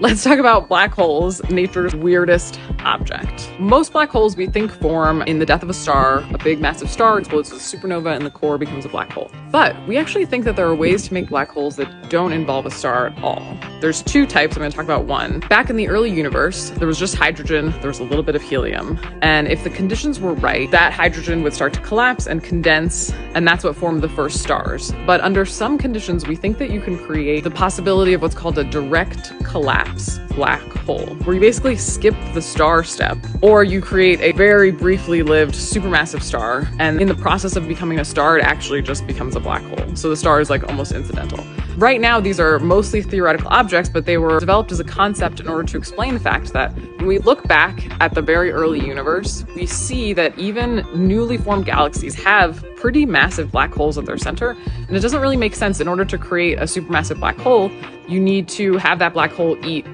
Let's talk about black holes, nature's weirdest object. Most black holes we think form in the death of a star. A big massive star explodes with a supernova and the core becomes a black hole. But we actually think that there are ways to make black holes that don't involve a star at all. There's two types. I'm going to talk about one. Back in the early universe, there was just hydrogen, there was a little bit of helium. And if the conditions were right, that hydrogen would start to collapse and condense, and that's what formed the first stars. But under some conditions, we think that you can create the possibility of what's called a direct collapse black hole, where you basically skip the star step, or you create a very briefly lived supermassive star, and in the process of becoming a star, it actually just becomes a black hole. So the star is like almost incidental. Right now, these are mostly theoretical objects, but they were developed as a concept in order to explain the fact that when we look back at the very early universe, we see that even newly formed galaxies have pretty massive black holes at their center, and it doesn't really make sense. In order to create a supermassive black hole, you need to have that black hole eat